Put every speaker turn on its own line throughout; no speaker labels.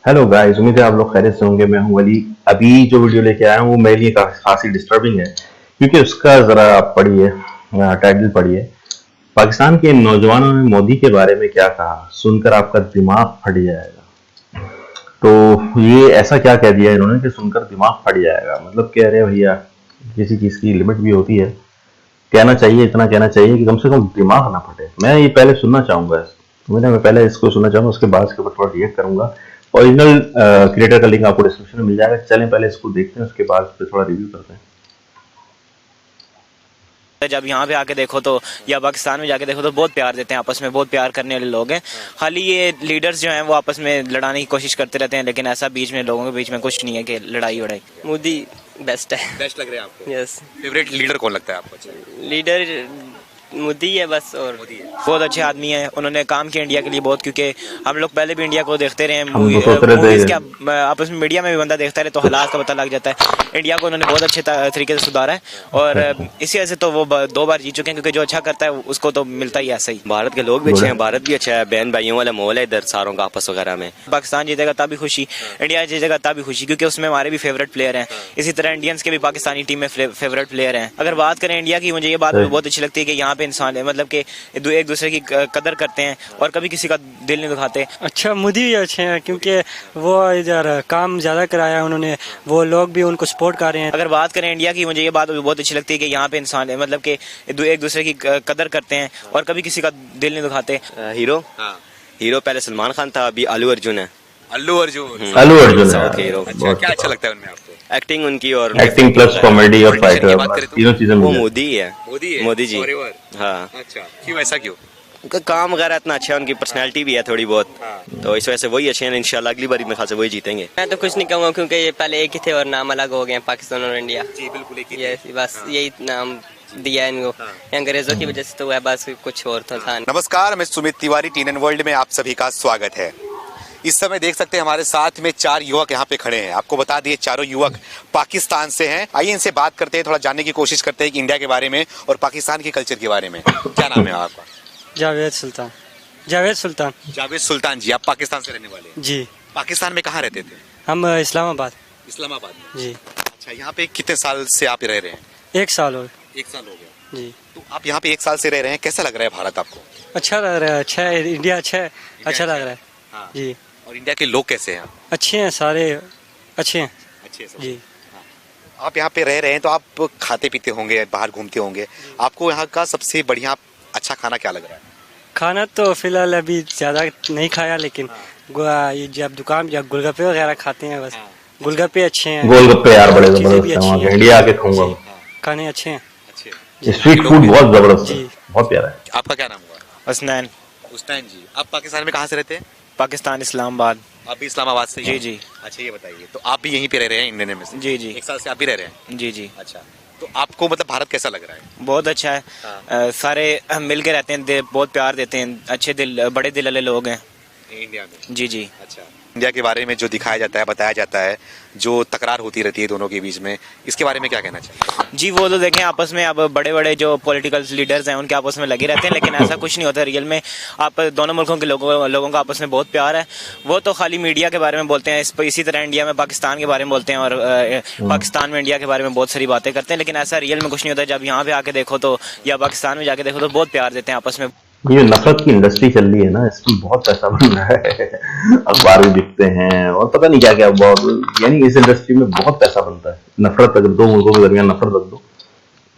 Hello guys, उम्मीद है आप लोग खैरियत से होंगे। मैं हूं वली। अभी जो वीडियो लेके आया हूं वो मेरे लिए खासी डिस्टर्बिंग है, क्योंकि उसका जरा पढ़िए, टाइटल पढ़िए। पाकिस्तान के नौजवानों ने मोदी के बारे में क्या कहा, सुनकर आपका दिमाग फट जाएगा। तो ये ऐसा क्या कह दिया इन्होंने कि सुनकर दिमाग फट जाएगा। मतलब कह रहे हैं भैया, किसी चीज की लिमिट भी होती है। कहना चाहिए, इतना कहना चाहिए कि कम से कम दिमाग ना फटे। मैं ये पहले सुनना चाहूंगा। मैं पहले इसको सुनना चाहूंगा, उसके बाद इसके ऊपर थोड़ा रिएक्ट करूंगा। ओरिजिनल क्रिएटर का लिंक आपको डिस्क्रिप्शन में मिल जाएगा। चलें पहले इसको देखते हैं, उसके बाद फिर थोड़ा रिव्यू करते हैं।
जब यहाँ पे आके देखो तो या पाकिस्तान में जाके देखो तो बहुत प्यार देते हैं, आपस में बहुत प्यार करने वाले लोग हैं। खाली ये लीडर्स जो हैं वो आपस में लड़ाने की कोशिश करते रहते हैं, लेकिन ऐसा बीच में लोगों के बीच में कुछ नहीं है कि लड़ाई वड़ाई।
मोदी बेस्ट है।
बेस्ट लग रहे हैं आपको?
यस।
फेवरेट लीडर कौन लगता है आपको?
लीडर मोदी है बस। और
मोदी है।
बहुत अच्छे आदमी हैं, उन्होंने काम किया इंडिया के लिए बहुत, क्योंकि हम लोग पहले भी इंडिया को देखते रहे हैं।
हम तो सोच रहे
मूवीज
थे
के आपस में मीडिया में भी बंदा देखता रहे तो हालात का पता लग जाता है। इंडिया को उन्होंने बहुत अच्छे तरीके से सुधारा है, और इसी वजह से तो वो 2 बार जीत चुके हैं, क्योंकि जो अच्छा करता है उसको तो मिलता ही ऐसा ही।
भारत के लोग भी अच्छे हैं, भारत भी अच्छा है, बहन भाइयों वाला माहौल है इधर सारों का आपस वगैरह में।
पाकिस्तान जीतेगा तभी खुशी, इंडिया जीतेगा तभी खुशी, क्योंकि उसमें हमारे भी फेवरेट प्लेयर हैं। इसी तरह इंडियंस के भी पाकिस्तानी टीम में फेवरेट प्लेयर हैं। अगर बात करें इंडिया की, मुझे ये बात बहुत अच्छी लगती है कि यहाँ पे इंसान मतलब कि एक दूसरे की कदर करते हैं और कभी किसी का दिल नहीं दुखाते।
अच्छा, मोदी भी अच्छे हैं, क्योंकि वो इधर काम ज़्यादा कराया उन्होंने, वो लोग भी उनको सपोर्ट कर रहे हैं।
अगर बात करें इंडिया की, मुझे ये बात बहुत अच्छी लगती है कि यहाँ पे इंसान मतलब कि एक दूसरे की कदर करते हैं और कभी किसी का दिल नहीं दुखाते।
हीरो हीरो पहले सलमान खान था, अभी अल्लू अर्जुन है।
अल्लू अर्जुन।
अल्लू अर्जुन
साउथ के हीरो।
अच्छा, क्या अच्छा लगता है उनमें आपको?
एक्टिंग उनकी और
एक्टिंग प्लस कॉमेडी और
Politician की बात
फाइटर,
करें तो?
तीनों चीजें
वो
मिल जाती
मोदी ही है।
मोदी है?
मोदी जी।
Forever?
हाँ,
अच्छा, क्यों ऐसा क्यों?
उनका काम वगैरह इतना अच्छा है, उनकी पर्सनैलिटी भी है थोड़ी बहुत, तो इस वजह से वही अच्छे हैं। इंशाल्लाह अगली बारी में खास वही जीतेंगे।
मैं तो कुछ नहीं कहूँगा, क्योंकि ये पहले एक ही थे और नाम अलग हो गए, पाकिस्तान और इंडिया।
जी बिल्कुल, एक ही
ये बस यही नाम दिया है इनको। अंग्रेजों की वजह से तो वह बस कुछ और तो था।
नमस्कार, मैं सुमित तिवारी, टीएनएन वर्ल्ड में आप सभी का स्वागत है। इस समय देख सकते हैं हमारे साथ में 4 युवक यहाँ पे खड़े हैं। आपको बता दिए, चारों युवक पाकिस्तान से हैं। आइए इनसे बात करते हैं, थोड़ा जानने की कोशिश करते हैं कि इंडिया के बारे में और पाकिस्तान के कल्चर के बारे में। क्या नाम है आपका?
जावेद सुल्तान। जावेद सुल्तान
जावेद सुल्तान जी। आप पाकिस्तान से रहने वाले हैं?
जी।
पाकिस्तान में कहाँ रहते थे?
हम इस्लामाबाद।
इस्लामाबाद में।
जी।
अच्छा, यहाँ पे कितने साल से आप रह रहे हैं?
1 साल हो।
1 साल हो गया।
जी।
तो आप यहाँ पे 1 साल से रह रहे हैं, कैसा लग रहा है भारत आपको?
अच्छा लग रहा है, अच्छा है, इंडिया अच्छा है, अच्छा लग रहा है।
हाँ।
जी।
और इंडिया के लोग कैसे हैं?
अच्छे हैं, सारे अच्छे हैं।
अच्छे हैं सब।
जी।
आप यहाँ पे रह रहे हैं तो आप खाते पीते होंगे, बाहर घूमते होंगे। आपको यहाँ का सबसे बढ़िया अच्छा खाना क्या लग रहा है?
खाना तो फिलहाल अभी ज़्यादा नहीं खाया, लेकिन ये जब दुकान जब गोलगप्पे वगैरह खाते हैं, बस गोलगप्पे अच्छे हैं।
गोलगप्पे यार बड़े
चीज़ें
जबरदस्त
भी
हैं,
अच्छी
वहाँ के
हैं।
इंडिया आके खाऊंगा।
खाने अच्छे हैं।
अच्छे।
स्ट्रीट फूड बहुत जबरदस्त है,
जी।
बहुत प्यारा है।
आपका क्या नाम हुआ?
हसनैन।
उस्तान जी। आप पाकिस्तान में कहाँ से रहते हैं?
पाकिस्तान, इस्लामाबाद।
आप भी इस्लामाबाद से ही
जी
हैं?
जी
अच्छा, ये बताइए, तो आप भी यहीं पे रह रहे हैं इंडिया में से?
जी जी
1 साल से आप भी रह रहे हैं?
जी जी।
अच्छा, तो आपको मतलब भारत कैसा लग रहा है?
बहुत अच्छा है। सारे मिल के रहते हैं, बहुत प्यार देते हैं, अच्छे दिल, बड़े दिल वाले लोग हैं
इंडिया में।
जी जी।
अच्छा, इंडिया के बारे में जो दिखाया जाता है, बताया जाता है, जो तकरार होती रहती है दोनों के बीच में, इसके बारे में क्या कहना चाहिए?
जी, वो तो देखें आपस में अब बड़े बड़े जो पॉलिटिकल लीडर्स हैं उनके आपस में लगे रहते हैं, लेकिन ऐसा कुछ नहीं होता रियल में। आप दोनों मुल्कों के लोगों का आपस में बहुत प्यार है। वो तो खाली मीडिया के बारे में बोलते हैं, इसी तरह इंडिया में पाकिस्तान के बारे में बोलते हैं, और पाकिस्तान में इंडिया के बारे में बहुत सारी बातें करते हैं, लेकिन ऐसा रियल में कुछ नहीं होता। जब यहाँ पे आके देखो तो या पाकिस्तान में जाके देखो तो बहुत प्यार देते हैं आपस में।
ये जो नफरत की इंडस्ट्री चल रही है ना, इसमें बहुत पैसा बन रहा है। अखबार भी बिकते हैं और पता नहीं क्या क्या, बहुत, यानी इस इंडस्ट्री में बहुत पैसा बनता है। नफरत अगर 2 मुल्कों के दरमियान नफरत रख दो,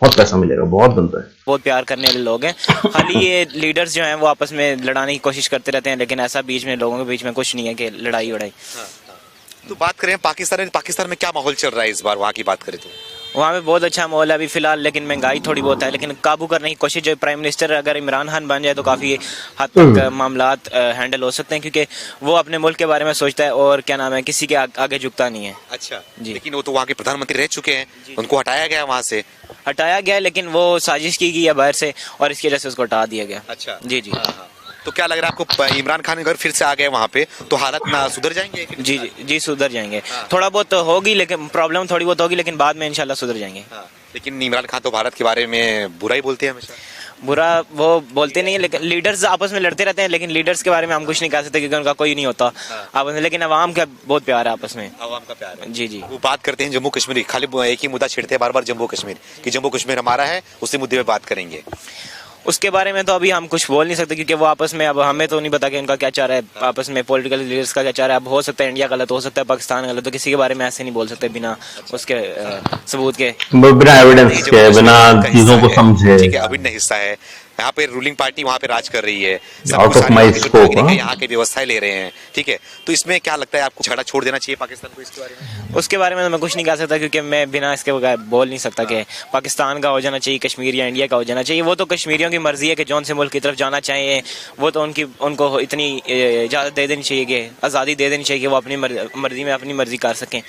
बहुत पैसा मिलेगा, बहुत बनता है।
बहुत प्यार करने वाले लोग हैं। खाली ये लीडर्स जो हैं वो आपस में लड़ाने की कोशिश करते रहते हैं, लेकिन ऐसा बीच में लोगों के बीच में कुछ नहीं है कि लड़ाई वड़ाई।
तो बात करें पाकिस्तान में क्या माहौल चल रहा है इस बार, वहाँ की बात करें तो?
वहाँ पे बहुत अच्छा माहौल है अभी फिलहाल, लेकिन महंगाई थोड़ी बहुत है, लेकिन काबू करने की कोशिश जो प्राइम मिनिस्टर अगर इमरान खान बन जाए तो काफ़ी हद तक मामलात हैंडल हो सकते हैं, क्योंकि वो अपने मुल्क के बारे में सोचता है और क्या नाम है, किसी के आगे झुकता नहीं है।
अच्छा
जी।
लेकिन वो तो वहाँ के प्रधानमंत्री रह चुके हैं, उनको हटाया गया वहाँ से।
हटाया गया, लेकिन वो साजिश की गई है बाहर से और इसकी वजह से उसको हटा दिया गया।
अच्छा।
जी जी।
तो क्या लग रहा है आपको, इमरान खान अगर फिर से आ गए वहाँ पे तो हालत ना सुधर जाएंगे?
जी जी जी, सुधर जाएंगे। थोड़ा बहुत होगी, लेकिन प्रॉब्लम थोड़ी बहुत होगी, लेकिन बाद में इंशाल्लाह सुधर जाएंगे।
लेकिन इमरान खान तो भारत के बारे में बुरा ही बोलते हैं हमेशा।
बुरा वो बोलते नहीं है, लेकिन लीडर्स आपस में लड़ते रहते हैं, लेकिन लीडर्स के बारे में हम कुछ नहीं कह सकते क्योंकि उनका कोई नहीं होता आपस में, लेकिन अवाम का बहुत प्यार है आपस में।
आवाम का प्यार है।
जी जी।
वो बात करते हैं जम्मू कश्मीर, खाली एक ही मुद्दा छेड़ते हैं बार बार, जम्मू कश्मीर, कि जम्मू कश्मीर हमारा है, उसी मुद्दे पे बात करेंगे।
उसके बारे में तो अभी हम कुछ बोल नहीं सकते क्योंकि वो आपस में, अब हमें तो नहीं पता कि उनका क्या चाह रहा है आपस में, पॉलिटिकल लीडर्स का क्या चाह रहा है। अब हो सकता है इंडिया गलत, हो सकता है पाकिस्तान गलत, तो किसी के बारे में ऐसे नहीं बोल सकते बिना उसके सबूत के,
बिना एविडेंस के, बिना चीजों को समझे।
ठीक है, अभिन्न हिस्सा है यहाँ पे, रूलिंग पार्टी वहाँ पे राज कर रही है, सब
Out
कुछ
of
सारे
my
यहाँ के जो
scope,
नागरिक हैं,
हाँ।
यहाँ की व्यवस्थाएं ले रहे हैं। ठीक है, तो इसमें क्या लगता है आपको, झगड़ा छोड़ देना चाहिए पाकिस्तान को इसके बारे में?
उसके बारे में तो मैं कुछ नहीं कह सकता क्योंकि मैं बिना इसके बगैर बोल नहीं सकता कि पाकिस्तान का हो जाना चाहिए कश्मीर या इंडिया का हो जाना चाहिए। वो तो कश्मीरियों की मर्जी है कि जौन से मुल्क की तरफ जाना चाहिए, वो तो उनको इतनी इजाज़त दे देनी चाहिए कि आज़ादी दे देनी चाहिए कि वो अपनी मर्जी में अपनी मर्जी कर सकें।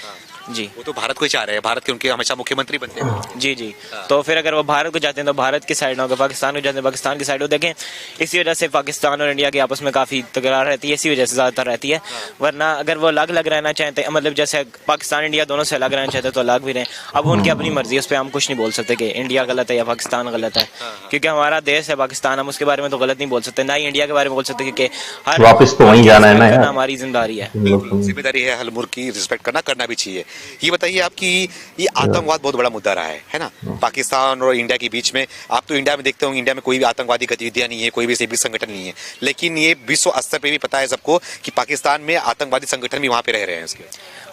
जी,
वो तो भारत को ही चाह रहे हैं, भारत के उनके हमेशा मुख्यमंत्री बनते हैं।
जी जी। तो फिर अगर वो भारत को जाते हैं तो भारत की साइड होगा, पाकिस्तान को जाते हैं पाकिस्तान की साइड हो। देखें, इसी वजह से पाकिस्तान और इंडिया की आपस में काफ़ी तकरार रहती है, इसी वजह से ज़्यादातर रहती है। वरना अगर वो अलग अलग रहना चाहते हैं, मतलब जैसे पाकिस्तान इंडिया दोनों से अलग रहना चाहते हैं तो अलग भी रहें। अब उनकी अपनी मर्जी, उस पर हम कुछ नहीं बोल सकते कि इंडिया गलत है या पाकिस्तान गलत है, क्योंकि हमारा देश है पाकिस्तान, हम उसके बारे में तो गलत नहीं बोल सकते, ना ही इंडिया के बारे में बोल सकते, क्योंकि हर
वापस तो वहीं जाना है ना यार,
हमारी जिम्मेदारी है।
जिम्मेदारी है, हर मुल्क की रिस्पेक्ट करना भी चाहिए। ये बताइए आपकी, ये आतंकवाद बहुत बड़ा मुद्दा रहा है ना, पाकिस्तान और इंडिया के बीच में। आप तो इंडिया में देखते होंगे, इंडिया में कोई भी आतंकवादी गतिविधियां नहीं है, कोई भी ऐसी संगठन नहीं है, लेकिन ये विश्व स्तर पे भी पता है सबको कि पाकिस्तान में आतंकवादी संगठन भी वहां पे रह रहे हैं उसके।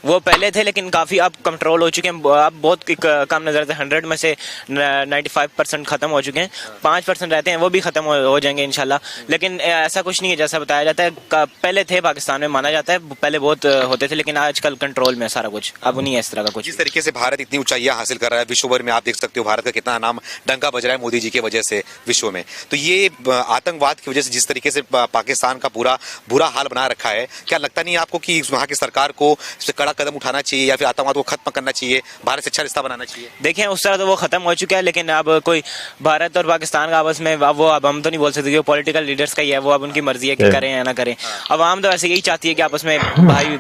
वो पहले थे लेकिन काफ़ी अब कंट्रोल हो चुके हैं, अब बहुत कम नजर आते हैं। 100 में से 95% खत्म हो चुके हैं, 5% रहते हैं, वो भी खत्म हो जाएंगे इंशाल्लाह। लेकिन ऐसा कुछ नहीं है जैसा बताया जाता है, पहले थे पाकिस्तान में, माना जाता है पहले बहुत होते थे, लेकिन आजकल कंट्रोल में सारा कुछ, अब नहीं है इस तरह का कुछ।
जिस तरीके से भारत इतनी ऊंचाइयां हासिल कर रहा है विश्व भर में, आप देख सकते हो भारत का कितना नाम डंका बज रहा है मोदी जी की वजह से विश्व में। तो ये आतंकवाद की वजह से जिस तरीके से पाकिस्तान का पूरा बुरा हाल बना रखा है, क्या लगता नहीं आपको कि वहाँ की सरकार को इससे कड़ा कदम उठाना चाहिए या फिर आतंकवाद को खत्म करना चाहिए, भारत से अच्छा रिश्ता बनाना चाहिए?
देखें, उस तरह तो वो खत्म हो चुका है, लेकिन अब कोई भारत और पाकिस्तान का आपस में, अब हम तो नहीं बोल सकते कि पॉलिटिकल लीडर्स का ही है, वो अब उनकी मर्जी है कि करें या ना करें। अब आम तो ऐसे यही चाहती है कि आपस में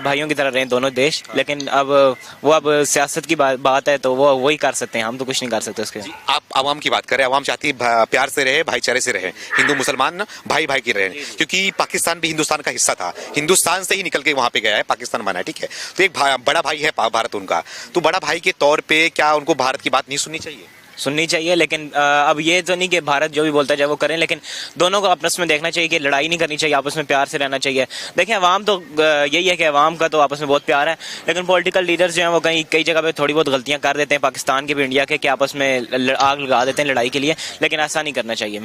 भाइयों की तरह रहें दोनों देश, लेकिन अब सियासत की बात है तो वो वही कर सकते हैं, हम तो कुछ नहीं कर सकते उसके।
आप आवाम की बात करें, आवाम चाहती है प्यार से रहे, भाईचारे से रहे, हिंदू मुसलमान भाई भाई की रहे, क्योंकि पाकिस्तान भी हिंदुस्तान का हिस्सा था, हिंदुस्तान से ही निकल के वहां पे गया है, पाकिस्तान बना है। ठीक है, तो एक बड़ा भाई है भारत उनका, तो बड़ा भाई के तौर पे क्या उनको भारत की बात नहीं सुननी चाहिए?
सुननी चाहिए, लेकिन अब ये तो नहीं कि भारत जो भी बोलता है चाहे वो करें, लेकिन दोनों को आपस में देखना चाहिए कि लड़ाई नहीं करनी चाहिए, आपस में प्यार से रहना चाहिए। देखें, अवाम तो यही है कि अवाम का तो आपस में बहुत प्यार है, लेकिन पॉलिटिकल लीडर्स जो हैं वो कई जगह पे थोड़ी बहुत गलतियां कर देते हैं, पाकिस्तान के भी इंडिया के, कि आपस में आग लगा देते हैं लड़ाई के लिए, लेकिन ऐसा नहीं करना चाहिए।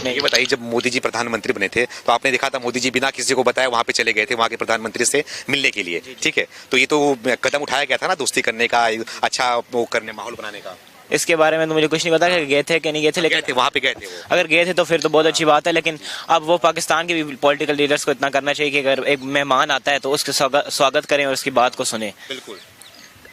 ये बताइए, जब मोदी जी प्रधानमंत्री बने थे तो आपने देखा था मोदी जी बिना किसी को बताए वहां पे चले गए थे वहां के प्रधानमंत्री से मिलने के लिए। ठीक है, तो ये तो कदम उठाया गया था ना दोस्ती करने का, अच्छा वो करने, माहौल बनाने का।
इसके बारे में तो मुझे कुछ नहीं पता कि गए थे कि नहीं गए थे, लेकिन
वहां पे गए थे वो।
अगर गए थे तो फिर तो बहुत अच्छी बात है, लेकिन अब वो पाकिस्तान के भी पॉलिटिकल लीडर्स को इतना करना चाहिए कि अगर एक मेहमान आता है तो उसके स्वागत करें और उसकी बात को सुने।
बिल्कुल।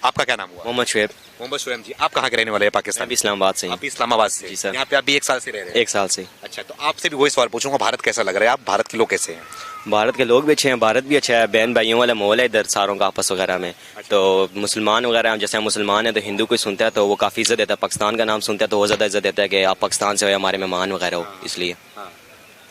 आपका क्या नाम हुआ?
मोहम्मद शुएब।
मोहम्मद शुएब जी, आप कहाँ के रहने वाले हैं? पाकिस्तान?
अभी इस्लामाबाद से।
आप इस्लामाबाद से?
जी सर।
यहाँ पे आप भी 1 साल से रह रहे हैं?
1 साल से।
अच्छा, तो आपसे भी वही सवाल पूछूंगा, भारत कैसा लग रहा है? आप भारत के लोग कैसे हैं?
भारत के लोग भी अच्छे हैं, भारत भी अच्छा है, बहन भाइयों वाला माहौल है इधर सारों का आपस वगैरह में। तो मुसलमान वगैरह, जैसे हम मुसलमान हैं तो हिंदू कोई सुनता है तो वो काफ़ी इज्जत देता है, पाकिस्तान का नाम सुनता है तो वो ज़्यादा इज्जत देता है कि आप पाकिस्तान से हो, हमारे मेहमान वगैरह हो, इसलिए।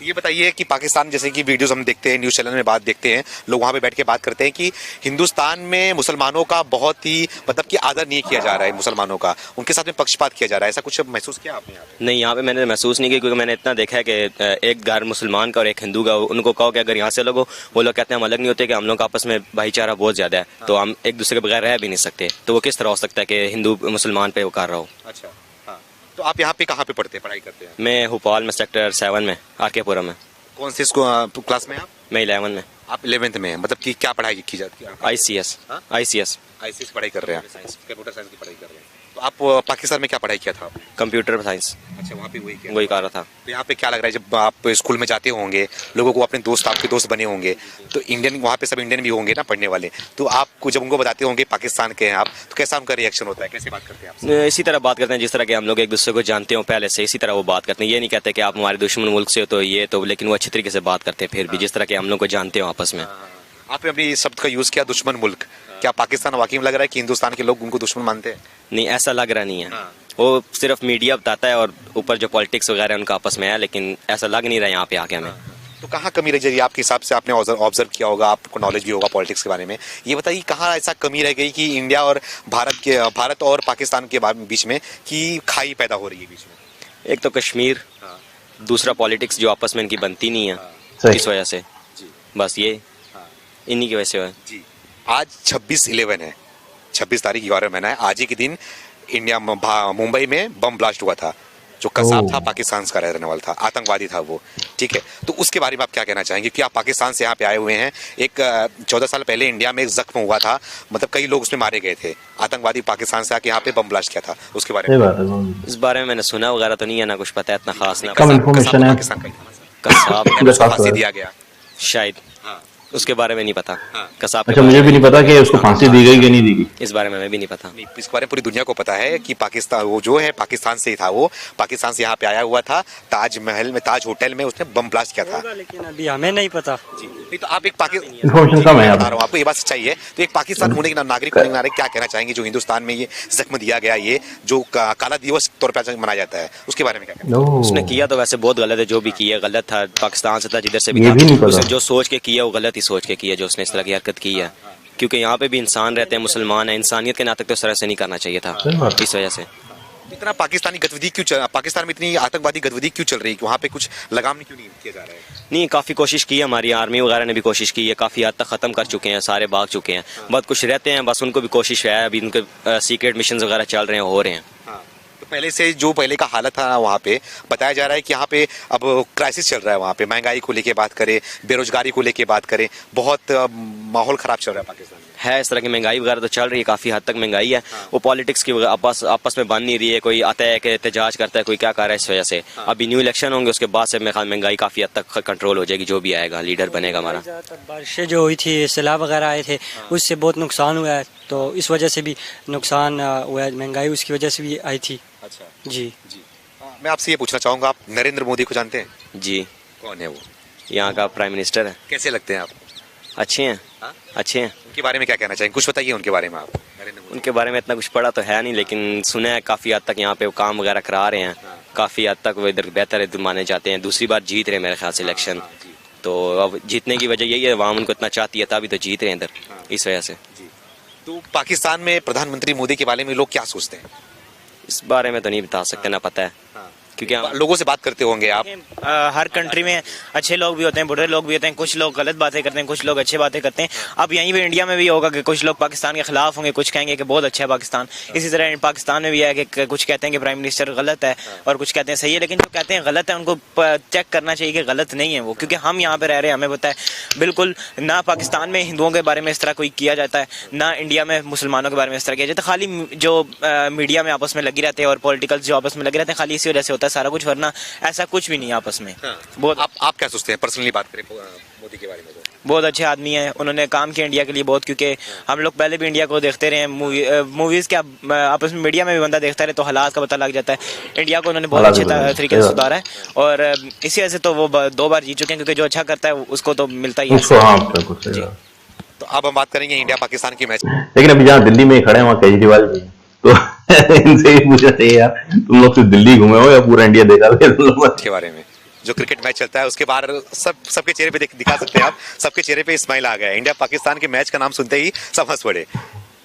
ये बताइए कि पाकिस्तान, जैसे कि वीडियोस हम देखते हैं, न्यूज़ चैनल में बात देखते हैं, लोग वहाँ पे बैठ के बात करते हैं कि हिंदुस्तान में मुसलमानों का बहुत ही मतलब कि आदर नहीं किया जा रहा है, मुसलमानों का उनके साथ में पक्षपात किया जा रहा है, ऐसा कुछ महसूस किया आपने यहाँ पे?
नहीं, यहाँ पे मैंने महसूस नहीं किया, क्योंकि मैंने इतना देखा है कि एक घर मुसलमान का और एक हिंदू का, उनको कहो कि अगर यहाँ से लोग हो, वो लोग कहते हैं हम अलग नहीं होते, कि हम लोग आपस में भाईचारा बहुत ज़्यादा है, तो हम एक दूसरे के बगैर रह भी नहीं सकते। तो वो किस तरह हो सकता है कि हिंदू मुसलमान पे वो कर रहा हो?
अच्छा, हाँ। तो आप यहाँ पे कहाँ पे पढ़ते हैं, पढ़ाई करते हैं?
मैं भोपाल में सेक्टर 7 में, RK-पुरम में।
कौन से क्लास में आप?
मैं 11 में।
आप 11th में हैं, मतलब कि क्या पढ़ाई की जाती है?
ICS।
ICS पढ़ाई कर रहे हैं, कंप्यूटर साइंस की पढ़ाई कर रहे हैं। तो आप पाकिस्तान में क्या पढ़ाई किया था आपने?
Computer science.
अच्छा, वहाँ पे वही किया?
वही कर रहा था।
तो यहाँ पे क्या लग रहा है, जब आप स्कूल में जाते होंगे, लोगों को अपने दोस्त, आपके दोस्त बने होंगे, तो इंडियन, वहाँ पे सब इंडियन भी होंगे ना पढ़ने वाले, तो आपको जब उनको बताते होंगे पाकिस्तान के हैं आप, तो कैसा उनका रिएक्शन होता है, कैसे बात करते हैं आपसे?
इसी तरह बात करते हैं जिस तरह के हम लोग एक दूसरे को जानते हो पहले से, इसी तरह वो बात करते हैं। ये नहीं कहते कि आप हमारे दुश्मन मुल्क से हो तो ये तो, लेकिन वो अच्छी तरीके से बात करते हैं फिर भी, जिस तरह के हम लोग को जानते हो आपस में।
आपने अभी इस शब्द का यूज किया, दुश्मन मुल्क, क्या पाकिस्तान वाकई में लग रहा है कि हिंदुस्तान के लोग उनको दुश्मन मानते हैं?
नहीं, ऐसा लग रहा नहीं है, वो सिर्फ मीडिया बताता है और ऊपर जो पॉलिटिक्स वगैरह उनका आपस में है, लेकिन ऐसा लग नहीं रहा यहाँ पे आके हमें।
तो कहाँ कमी रह जाएगी आपके हिसाब से? आपने ऑब्जर्व किया होगा, आपको नॉलेज भी होगा पॉलिटिक्स के बारे में, ये बताइए कहाँ ऐसा कमी रह गई कि इंडिया और भारत और पाकिस्तान के बीच में कि खाई पैदा हो रही है बीच में?
एक तो कश्मीर, दूसरा पॉलिटिक्स जो आपस में इनकी बनती नहीं है, इस वजह से बस ये इन्हीं की वजह से है
जी। आज 26/11 है, 26 तारीख 11 महीना है। आज ही के दिन इंडिया मुंबई में बम ब्लास्ट हुआ था। जो कसाब था पाकिस्तान का रहने वाला था, आतंकवादी था वो, ठीक है। तो उसके बारे में आप क्या कहना चाहेंगे कि आप पाकिस्तान से यहाँ पे आए हुए हैं? एक 14 साल पहले इंडिया में एक जख्म हुआ था, मतलब कई लोग उसमें मारे गए थे, आतंकवादी पाकिस्तान से आके यहाँ पे बम ब्लास्ट किया था, उसके बारे में?
इस बारे में मैंने सुना वगैरह तो नहीं है, ना कुछ पता है इतना खास ना।
कम इन्फॉर्मेशन है।
कसाब
फांसी दिया गया
शायद, उसके बारे में नहीं पता। कसाब
अच्छा, मुझे भी नहीं पता कि उसको फांसी दी गई कि नहीं दी गई,
इस बारे में हमें भी नहीं पता।
इस बारे में पूरी दुनिया को पता है कि पाकिस्तान वो जो है पाकिस्तान से ही था, वो पाकिस्तान से यहाँ पे आया हुआ था, ताजमहल में, ताज होटल में उसने बम ब्लास्ट किया था।
लेकिन अभी हमें नहीं पता
जी, नहीं तो आप एक पाकिस्तान
इन्फॉर्मेशन कम है
बता रहा हूँ आपको, ये बात सच्चाई है। तो एक पाकिस्तान होने के नागरिक होने के नाते क्या कहना चाहेंगे जो हिंदुस्तान में ये जख्म दिया गया, ये जो काला दिवस तौर पर मनाया जाता है, उसके बारे में क्या कहना?
उसने किया तो वैसे बहुत गलत है, जो भी किया गलत था, पाकिस्तान से था जिधर से भी
ये भी नहीं
था,
पता।
उसने जो सोच के किया वो गलत ही सोच के किया, जो उसने इस तरह की हरकत की है। क्योंकि यहाँ पे भी इंसान रहते हैं, मुसलमान है, इंसानियत के नाते तो इस तरह से नहीं करना चाहिए था, इस वजह से।
इतना पाकिस्तानी गतिविधि क्यों, पाकिस्तान में इतनी आतंकवादी गतिविधि क्यों चल रही है? वहाँ पे कुछ लगाम क्यों नहीं किया जा रहा है?
नहीं, काफ़ी कोशिश की है, हमारी आर्मी वगैरह ने भी कोशिश की है, काफ़ी हद तक ख़त्म कर चुके हैं, सारे भाग चुके हैं, बहुत कुछ रहते हैं, बस उनको भी कोशिश है, अभी उनके सीक्रेट मिशन वगैरह चल रहे हैं, हो रहे हैं।
तो पहले से जो पहले का हालत था वहाँ पे, बताया जा रहा है कि यहाँ पे अब क्राइसिस चल रहा है, वहाँ पे महंगाई को लेके बात करें, बेरोजगारी को लेके बात करें, बहुत माहौल खराब चल रहा है पाकिस्तान में।
है इस तरह की महंगाई वगैरह तो चल रही है, काफ़ी हद तक महंगाई है, वो पॉलिटिक्स की आपस में बन नहीं रही है, कोई आता है कि एहतजाज करता है, कोई क्या कर रहा है, इस वजह से। अभी न्यू इलेक्शन होंगे, उसके बाद से मेरे ख्याल महंगाई काफ़ी हद तक कंट्रोल हो जाएगी, जो भी आएगा लीडर बनेगा हमारा।
बारिशें जो हुई थी, सैलाब वगैरह आए थे, उससे बहुत नुकसान हुआ है, तो इस वजह से भी नुकसान हुआ है, महंगाई उसकी वजह से भी आई थी।
अच्छा
जी
जी। मैं आपसे ये पूछना चाहूँगा, आप नरेंद्र मोदी को जानते हैं?
जी।
कौन है वो?
यहाँ का प्राइम मिनिस्टर है।
कैसे लगते हैं आपको?
अच्छे हैं, अच्छे हैं।
उनके बारे में क्या कहना चाहेंगे? कुछ बताइए उनके बारे में आप। नरेंद्र मोदी
उनके बारे में इतना कुछ पढ़ा तो है नहीं, लेकिन सुना है काफ़ी हद तक यहाँ पे वो काम वगैरह करा रहे हैं, काफ़ी हद तक वो इधर बेहतर माने जाते हैं, दूसरी बार जीत रहे हैं मेरे ख्याल से इलेक्शन। तो अब जीतने की वजह यही है, अवाम उनको इतना चाहती है, तभी तो जीत रहे हैं इधर, इस वजह से।
तो पाकिस्तान में प्रधानमंत्री मोदी के बारे में लोग क्या सोचते हैं?
इस बारे में तो नहीं बता सकते, ना पता है, क्योंकि
लोगों से बात करते होंगे आप।
हर कंट्री में अच्छे लोग भी होते हैं, बुरे लोग भी होते हैं, कुछ लोग गलत बातें करते हैं, कुछ लोग अच्छी बातें करते हैं। अब यहीं पे इंडिया में भी होगा कि कुछ लोग पाकिस्तान के खिलाफ होंगे, कुछ कहेंगे कि बहुत अच्छा है पाकिस्तान। इसी तरह पाकिस्तान में भी है कि कुछ कहते हैं कि प्राइम मिनिस्टर गलत है और कुछ कहते हैं सही है, लेकिन जो कहते हैं गलत है उनको चेक करना चाहिए कि गलत नहीं है वो, क्योंकि हम यहाँ पे रह रहे हैं, हमें पता है बिल्कुल ना पाकिस्तान में हिंदुओं के बारे में इस तरह कोई किया जाता है, ना इंडिया में मुसलमानों के बारे में इस तरह किया जाता है। खाली जो मीडिया में आपस में लगी रहते हैं और पॉलिटिकल्स जो आपस में लगे रहते हैं, खाली इसी वजह से होता है सारा कुछ, वरना ऐसा कुछ भी नहीं है आपस में। बहुत
आप क्या सोचते हैं पर्सनली बात करें मोदी के बारे में?
बहुत अच्छे आदमी हैं, उन्होंने काम किया इंडिया के लिए बहुत, क्योंकि हम लोग पहले भी इंडिया को देखते रहे हैं, मूवीज़ के आपस में मीडिया में भी बंदा देखता रहे तो हालात का पता लग जाता है। इंडिया को उन्होंने बहुत अच्छे तरीके से सुधारा है और इसी वजह से तो वो 2 बार जीत चुके हैं, क्योंकि जो अच्छा करता है उसको तो मिलता ही है।
तो अब हम बात करेंगे इंडिया पाकिस्तान की मैच।
लेकिन अभी जहाँ दिल्ली में खड़े हैं वहाँ केजरीवाल भी हैं, तो इनसे ही पूछना चाहिए यार, तुम लोग सिर्फ दिल्ली घूमे हो या पूरा इंडिया देखा
के बारे में? जो क्रिकेट मैच चलता है उसके बाद सबके चेहरे पे दिखा सकते हैं आप, सबके चेहरे पे स्माइल आ गया। इंडिया पाकिस्तान के मैच का नाम सुनते ही सब हंस पड़े।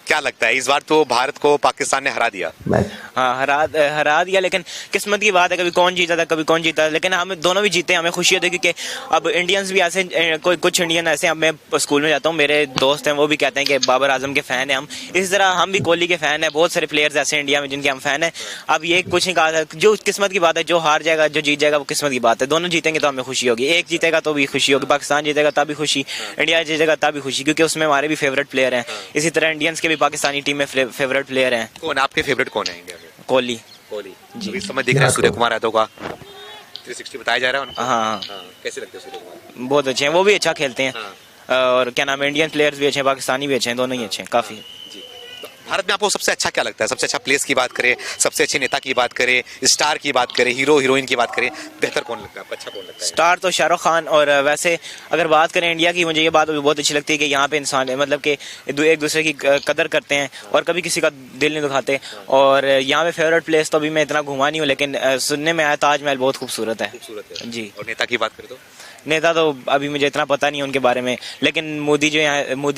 क्या लगता है इस बार तो भारत को पाकिस्तान ने हरा दिया?
हाँ, हरा दिया, लेकिन किस्मत की बात है, कभी कौन जीता था कभी कौन जीता, लेकिन हम दोनों भी जीते, हमें खुशी होती है, क्योंकि अब इंडियंस भी ऐसे कुछ इंडियन ऐसे, अब मैं स्कूल में जाता हूँ, मेरे दोस्त हैं वो भी कहते हैं कि बाबर आजम के फ़ैन हैं हम, इसी तरह हम भी कोहली के फ़ैन हैं, बहुत सारे प्लेयर्स ऐसे इंडिया में जिनके हम फ़ैन हैं। अब ये कुछ नहीं कहा, जो किस्मत की बात है, जो हार जाएगा जो जीत जाएगा वो किस्मत की बात है, दोनों जीतेंगे तो हमें खुशी होगी, एक जीतेगा तो भी खुशी होगी, पाकिस्तान जीतेगा तब भी खुशी, इंडिया जीतेगा तब भी खुशी, क्योंकि उसमें हमारे भी फेवरेट प्लेयर हैं। इसी तरह इंडियंस के भी पाकिस्तानी टीम में फेवरेट प्लेयर हैं।
कौन आपके फेवरेट कौन है इंडिया में?
कोहली
जी। इस समय देख रहे हैं सूर्य कुमार यादव का 360 बताया जा रहा है उनको।
हाँ,
कैसे लगते हैं सूर्य कुमार?
बहुत अच्छे हैं, वो भी अच्छा खेलते हैं और क्या नाम है, इंडियन प्लेयर्स भी अच्छे हैं, पाकिस्तानी भी अच्छे हैं, दोनों ही अच्छे हैं काफ़ी।
भारत में आपको सबसे अच्छा क्या लगता है? सबसे अच्छा प्लेस की बात करें, सबसे अच्छे नेता की बात करें, स्टार की बात करें, हीरो हीरोइन की बात करें, बेहतर कौन लगता है आपको? अच्छा कौन लगता है?
स्टार तो शाहरुख खान। और वैसे अगर बात करें इंडिया की, मुझे ये बात भी बहुत अच्छी लगती है कि यहाँ पे इंसान मतलब कि एक दूसरे की कदर करते हैं और कभी किसी का दिल नहीं दुखाते। और यहाँ पे फेवरेट प्लेस तो अभी मैं इतना घुमा नहीं हूँ, लेकिन सुनने में आया ताजमहल बहुत खूबसूरत है।
खूबसूरत है।
जी।
और नेता की बात करें तो?
नेता तो अभी मुझे इतना पता नहीं है उनके बारे में, लेकिन मोदी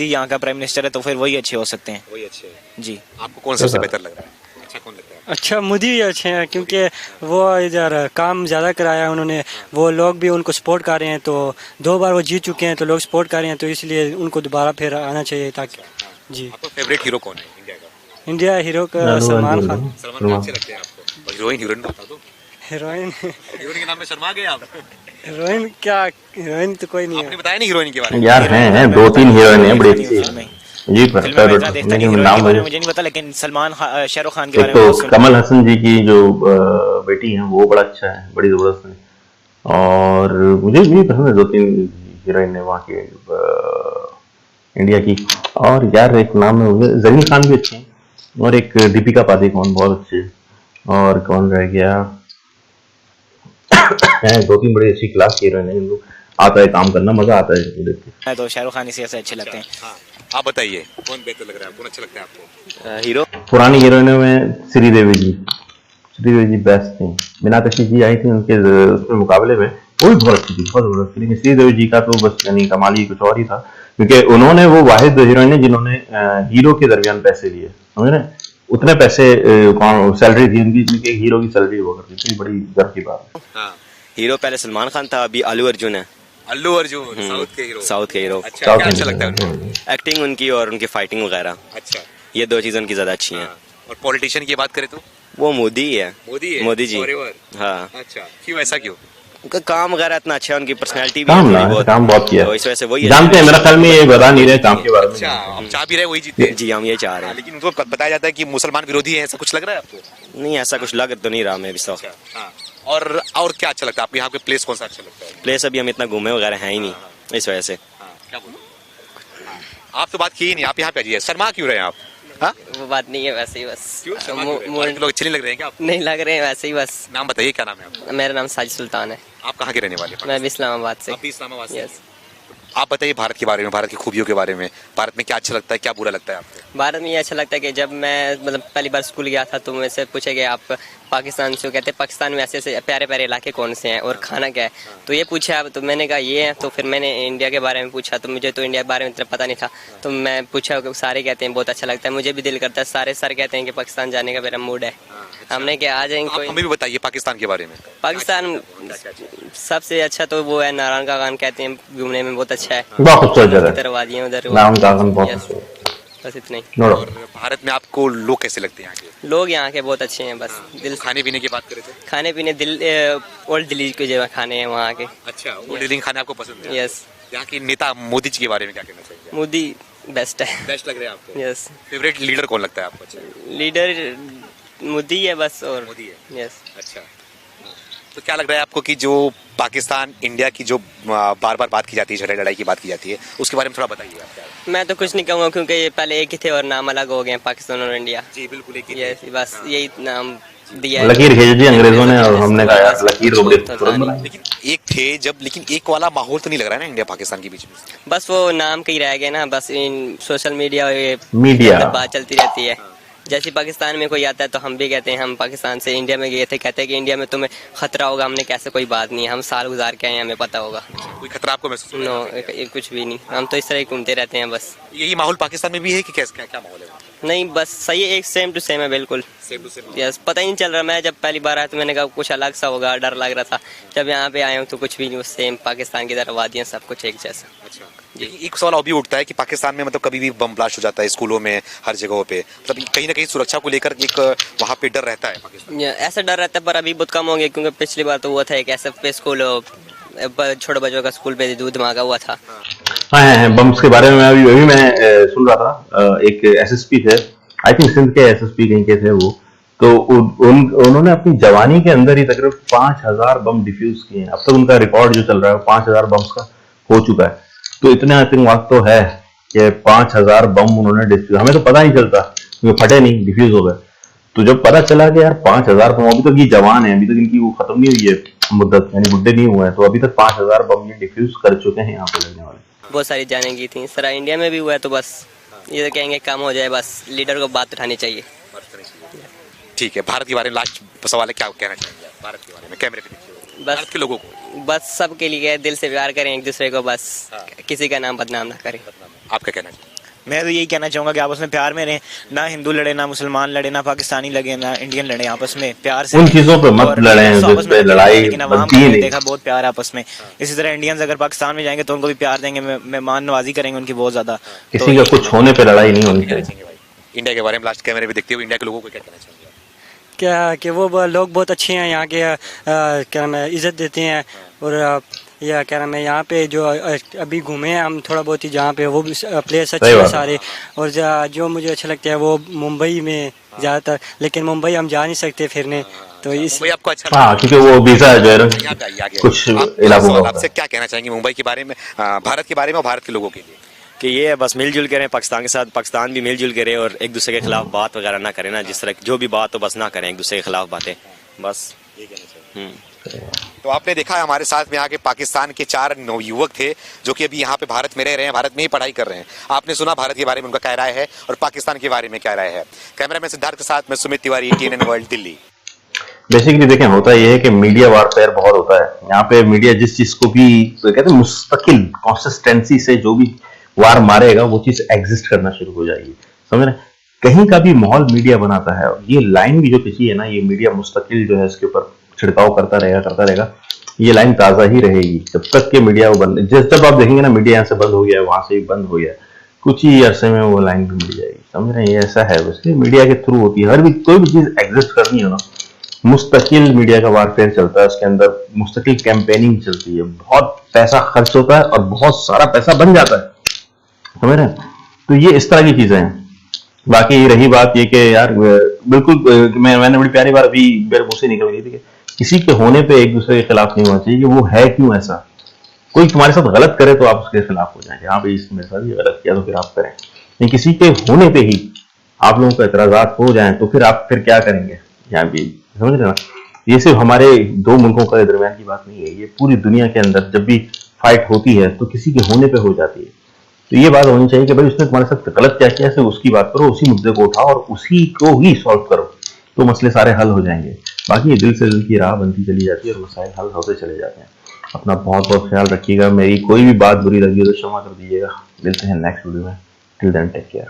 यहाँ का प्राइम मिनिस्टर है तो फिर वही अच्छे हो सकते हैं।
वही अच्छे हैं।
जी।
आपको कौन सबसे बेहतर लग रहा है? अच्छा कौन लगता है?
अच्छा, मोदी ही अच्छे हैं क्योंकि वो इधर काम ज़्यादा कराया है उन्होंने, वो लोग भी उनको सपोर्ट कर रहे हैं, तो 2 बार वो जीत चुके हैं तो लोग सपोर्ट कर रहे हैं, तो इसलिए उनको दोबारा फिर आना चाहिए ताकि। जी।
आपका फेवरेट हीरो कौन है इंडिया का?
इंडिया हीरो का सलमान खान।
सलमान खान अच्छे लगते हैं आपको? और हीरोइन हीरोइन बता दो।
हीरोइन
हीरोइन के नाम में शर्मा गए आप?
हीरोइन क्या, हीरोइन तो कोई नहीं
आपने
है।
बताया नहीं हीरोइन के बारे में।
यार हैं 2-3 हीरोइन है बड़ी अच्छी। जी
फिल्म में मैं इतना देखता नहीं,
लेकिन
हीरोइन
नाम
के बारे में मुझे नहीं पता, लेकिन शाहरुख खान के
एक
बारे में
तो
बहुत सुना।
कमल हसन जी की जो बेटी है वो बड़ा अच्छा है, बड़ी जबरदस्त है। और मुझे भी पसंद है 2-3 हीरोइन है वहाँ की इंडिया की। और यार एक नाम है मुझे, जरीन खान भी अच्छे हैं, और एक दीपिका पादुकोण बहुत अच्छे हैं। और कौन रह गया है, 2-3 बड़ी अच्छी क्लास की हीरोइन है, जिनको आता है काम करना, मजा आता है इनको देख के।
तो शाहरुख खान इसी से अच्छे लगते हैं।
हाँ, आप बताइए कौन बेहतर लग रहा है? कौन अच्छा लगता है आपको?
हीरो
पुरानी हीरोइनों में श्रीदेवी जी बेस्ट थी। मीनाक्षी जी आई थी उनके उसके मुकाबले में, वो भी बहुत अच्छी थी, बहुत जबरदस्त थी। लेकिन श्रीदेवी जी का तो बस यानी कमाल ही कुछ और ही था, क्योंकि उन्होंने वो वाहिद हीरोइन है जिन्होंने हीरो के दरमियान पैसे लिए, समझ रहे? उतने पैसे सैलरी थी उनकी जिनकी एक हीरो की सैलरी हुआ करती थी। बड़ी गर्व की बात है।
हाँ।
हीरो पहले सलमान खान था, अभी अल्लू अर्जुन है।
अल्लू अर्जुन साउथ के हीरो।
साउथ के हीरो।
अच्छा, क्या अच्छा लगता है उनको?
एक्टिंग उनकी और उनकी फाइटिंग वगैरह,
अच्छा।
ये 2 चीजें उनकी ज्यादा अच्छी हैं।
हाँ। और पॉलिटिशियन की बात करें तो?
वो मोदी ही है।
मोदी है?
मोदी जी।
Forever?
हाँ,
अच्छा, क्यों ऐसा क्यों?
उनका काम वगैरह इतना अच्छा है, उनकी पर्सनैलिटी भी
काम
है
ना
थोड़ी
काम बहुत किया
तो इस वजह से वही है।
जानते हैं, मेरा ख्याल में ये बता नहीं रहे काम के बारे में।
अच्छा, हम चाह भी रहे वही जीते।
जी, हम ये चाह रहे
हाँ,
हैं।
लेकिन उनको बताया जाता है कि मुसलमान विरोधी है, ऐसा कुछ लग रहा है आपको?
नहीं, ऐसा कुछ लग तो नहीं रहा मैं भी।
अच्छा, हाँ। और क्या अच्छा लगता है आपको? यहाँ पे प्लेस कौन सा अच्छा लगता है?
प्लेस अभी हम इतना घूमे वगैरह है ही नहीं, इस वजह से।
हाँ, क्या बोलो? आप तो बात की ही नहीं, आप यहाँ पे आइए। शर्मा क्यों रहे हैं आप? हाँ?
वो बात नहीं है, वैसे ही बस।
क्यों शर्मा क्यों रहे हैं? बाकी लोग अच्छे नहीं लग रहे हैं क्या आपको?
नहीं लग रहे हैं, वैसे ही बस।
नाम बताइए, क्या नाम है आपका?
मेरा नाम साजिद सुल्तान है।
आप कहाँ के रहने वाले हैं?
मैं भी इस्लामाबाद से।
आप भी इस्लामाबाद से?
यस।
आप बताइए भारत के बारे में, भारत की खूबियों के बारे में। भारत में क्या अच्छा लगता है, क्या बुरा लगता है आपको?
भारत में ये अच्छा लगता है कि जब मैं मतलब पहली बार स्कूल गया था तो मुझसे पूछे गए आप पाकिस्तान से हो, कहते हैं पाकिस्तान में ऐसे ऐसे प्यारे प्यारे इलाके कौन से हैं और खाना क्या है, तो ये पूछा। तो मैंने कहा ये है, तो फिर मैंने इंडिया के बारे में पूछा, तो मुझे तो इंडिया के बारे में इतना पता नहीं था, तो मैं पूछा, सारे कहते हैं बहुत अच्छा लगता है, मुझे भी दिल करता है, सारे सर कहते हैं कि पाकिस्तान जाने का मेरा मूड है। हमने क्या आ जाएंगे
आप
कोई।
हमें भी बताइए पाकिस्तान के बारे में।
पाकिस्तान सबसे अच्छा तो वो है नारायण का गान, कहते हैं घूमने में बहुत अच्छा है।
बहुत खूबसूरत जगह है,
इधर वादियाँ उधर।
नाम दागन बहुत
Yes,
खूबसूरत।
बस इतना ही।
नोड़ो।
और भारत में आपको लोग कैसे लगते हैं यहाँ के?
लोग यहाँ के बहुत अच्छे हैं, बस दिल।
खाने पीने की बात करें तो?
खाने पीने ओल्ड दिल्ली के जो खाने हैं वहाँ के।
अच्छा, ओल्ड दिल्ली खाने आपको पसंद है?
यस।
यहाँ के नेता मोदी जी के बारे में क्या कहना चाहिए?
मोदी बेस्ट है।
बेस्ट लग रहे हैं आपको?
यस।
फेवरेट लीडर कौन लगता है आपको? अच्छा,
लीडर मोदी है बस। और
मोदी है।
यस।
अच्छा, तो क्या लग रहा है आपको कि जो पाकिस्तान इंडिया की जो बार बार बात की जाती है, झगड़ा लड़ाई की बात की जाती है, उसके बारे में थोड़ा बताइए आप क्या?
मैं तो कुछ नहीं कहूँगा क्योंकि ये पहले एक ही थे और नाम अलग हो गए हैं, पाकिस्तान और इंडिया।
जी बिल्कुल, एक ही
यस,
थे।
बस
हाँ।
यही नाम दिया है।
लकीर खींच दी अंग्रेजों ने, और हमने कहा यार लकीर तो बड़ी तुरंत बनाई।
लेकिन एक थे जब, लेकिन एक वाला माहौल तो नहीं लग रहा है ना इंडिया पाकिस्तान के बीच में?
बस वो नाम के ही रह गए ना, बस इन सोशल मीडिया और ये
मीडिया।
अंदर बात चलती रहती है। जैसे पाकिस्तान में कोई आता है तो हम भी कहते हैं हम पाकिस्तान से इंडिया में गए थे, कहते हैं कि इंडिया में तुम्हें खतरा होगा, हमने कैसे कोई बात नहीं है, हम साल गुजार के आए हैं, हमें पता होगा।
कोई खतरा आपको महसूस हो
नो,
रहा है?
कुछ भी नहीं, हम तो इस तरह ही घूमते रहते हैं बस।
यही माहौल पाकिस्तान में भी है कि कैसे, क्या क्या माहौल है?
नहीं, बस सही है, एक सेम टू सेम है बिल्कुल।
Same to same.
यस, पता ही नहीं चल रहा। मैं जब पहली बार आया तो मैंने कहा कुछ अलग सा होगा, डर लग रहा था। जब यहाँ पे आए हूँ तो कुछ भी नहीं, सेम पाकिस्तान की तरह वादियाँ, सब कुछ एक जैसा।
अच्छा, एक सवाल और भी उठता है कि पाकिस्तान में मतलब कभी भी बम ब्लास्ट हो जाता है स्कूलों में, हर जगहों पे, मतलब कहीं ना कहीं सुरक्षा को लेकर एक वहाँ पे डर रहता है पाकिस्तान में।
ऐसा डर रहता है, पर अभी बहुत कम हो गया क्योंकि पिछली बार तो हुआ था एक ऐसा पे स्कूल, छोटे बच्चों का स्कूल पे दूध धमाका हुआ था।
हाँ, बम्स के बारे में अभी मैं सुन रहा था। एक एसएसपी थे, आई थिंक सिंध के एसएसपी कहीं के थे वो, तो उन्होंने अपनी जवानी के अंदर ही तकरीबन 5000 बम डिफ्यूज किए हैं। अब तक उनका रिकॉर्ड जो चल रहा है 5000 बम्स का हो चुका है। तो इतने आतंकवाद तो है कि 5000 बम उन्होंने डिफ्यूज, हमें तो पता नहीं चलता वो फटे नहीं, डिफ्यूज हो गए। तो जब पता चला कि यार 5,000 बम, अभी तक ये जवान है, अभी तक इनकी वो खत्म नहीं हुई है मुद्दत, यानी बुड्ढे नहीं हुए हैं, तो अभी तक 5,000 बम ये डिफ्यूज कर चुके हैं यहाँ पे लगने वाले।
बहुत सारी जानें की थी सर, इंडिया में भी हुआ है तो बस ये तो कहेंगे काम हो जाए, बस लीडर को बात उठानी चाहिए।
ठीक है, भारत के बारे में लास्ट सवाल है, क्या कहना चाहेंगे आप भारत के बारे में? कैमरे पे देखिए,
बस
भारत के लोगों को।
बस सबके लिए दिल से प्यार करें एक दूसरे को, बस किसी का नाम बदनाम ना करें।
आप क्या कहना चाहिए?
मैं तो यही कहना चाहूंगा कि आपस में प्यार में रहें, ना हिंदू लड़े, ना मुसलमान लड़े, ना पाकिस्तानी लगे, ना इंडियन लड़े, आपस में प्यार से
उन चीजों पे मत
और
लड़ें
आपस
जिस
में
पे लड़ाई
लेकिन अवाम
बनती
का
ही
मैंने
नहीं।
देखा बहुत प्यार है आपस में। इसी तरह इंडियंस अगर पाकिस्तान में जाएंगे तो उनको भी प्यार देंगे, मेहमान नवाजी करेंगे उनकी बहुत ज्यादा।
किसी का कुछ होने पे लड़ाई नहीं होनी चाहिए।
इंडिया के बारे में लास्ट कैमरे पे देखते हुए इंडिया के लोगों को क्या कहना चाहेंगे?
क्या कि वो लोग बहुत अच्छे हैं यहाँ के, क्या नाम है, इज़्ज़त देते हैं। और या क्या नाम है, यहाँ पे जो अभी घूमे हैं हम थोड़ा बहुत ही, जहाँ पे वो प्लेस अच्छे हैं सारे। और जो मुझे अच्छा लगता है वो मुंबई में ज़्यादातर, लेकिन मुंबई हम जा नहीं सकते फिरने, तो इस
मुंबई आपको अच्छा
हाँ, क्योंकि वो वीजा जो है ना
यहाँ पे आइए, आगे
कुछ
आप-
इलाकों में
आपसे क्या कहना चाहेंगे मुंबई के बारे में, भारत के बारे में और भारत के लोगों के लिए?
कि ये है बस मिलजुल के रहें पाकिस्तान के साथ, पाकिस्तान भी मिलजुल के रहे और एक दूसरे के खिलाफ बात वगैरह ना करें ना, जिस तरह जो भी बात हो बस ना करें एक दूसरे के खिलाफ बातें, बस।
तो आपने देखा है हमारे साथ में यहाँ के पाकिस्तान के 4 नवयुवक थे जो कि अभी यहाँ पे भारत में रह रहे हैं, भारत में ही पढ़ाई कर रहे हैं। आपने सुना भारत के बारे में उनका क्या राय है और पाकिस्तान के बारे में क्या राय है। कैमरामैन सिद्धार्थ के साथ मैं Sumit Tiwari, TNN world, Delhi.
Basically देखें, होता ये है कि मीडिया वारफेयर बहुत होता है यहाँ पे। मीडिया जिस चीज को भी तो कहते हैं मुस्तकिल कंसिस्टेंसी से जो भी वार मारेगा वो चीज एग्जिस्ट करना शुरू हो जाएगी, समझ रहे? कहीं का भी माहौल मीडिया बनाता है। ये लाइन भी जो खींची है ना, ये मीडिया मुस्तकिल जो है इसके ऊपर छिड़काव करता रहेगा। ये लाइन ताजा ही रहेगी जब तक कि मीडिया वो बंद, जब आप देखेंगे ना मीडिया यहाँ से बंद हो गया, वहां से भी बंद हो गया, कुछ ही अरसे में वो लाइन भी मिल जाएगी, समझ रहे हैं? ये ऐसा है, वैसे मीडिया के थ्रू होती है हर भी कोई भी चीज एग्जिस्ट करनी हो ना, मुस्तकिल मीडिया का वारफेयर चलता है, उसके अंदर मुस्तकिल कैंपेनिंग चलती है, बहुत पैसा खर्च होता है और बहुत सारा पैसा बन जाता है, समझ रहे हैं? तो ये इस तरह की चीजें हैं। बाकी रही बात ये कि यार बिल्कुल मैंने बड़ी प्यारी बार अभी मेरे मुंह से निकल गई थी कि किसी के होने पे एक दूसरे के खिलाफ नहीं होना चाहिए, कि वो है क्यों ऐसा। कोई तुम्हारे साथ गलत करे तो आप उसके खिलाफ हो जाएंगे, हाँ भाई इसने मेरे साथ ये गलत किया तो फिर आप करें, लेकिन किसी के होने पे ही आप लोगों को एतराजात हो जाएं तो फिर आप फिर क्या करेंगे यहाँ भी, समझ रहे ना? ये सिर्फ हमारे 2 मुल्कों के दरमियान की बात नहीं है, ये पूरी दुनिया के अंदर जब भी फाइट होती है तो किसी के होने पे हो जाती है। तो ये बात होनी चाहिए कि भाई उसने तुम्हारे साथ गलत क्या किया, सिर्फ उसकी बात करो, उसी मुद्दे को उठाओ और उसी को ही सॉल्व करो, तो मसले सारे हल हो जाएंगे। बाकी ये दिल से दिल की राह बनती चली जाती है और मसाइल हल होते चले जाते हैं। अपना बहुत बहुत ख्याल रखिएगा, मेरी कोई भी बात बुरी लगी हो तो क्षमा कर दीजिएगा। मिलते हैं नेक्स्ट वीडियो में, टिल देन टेक केयर।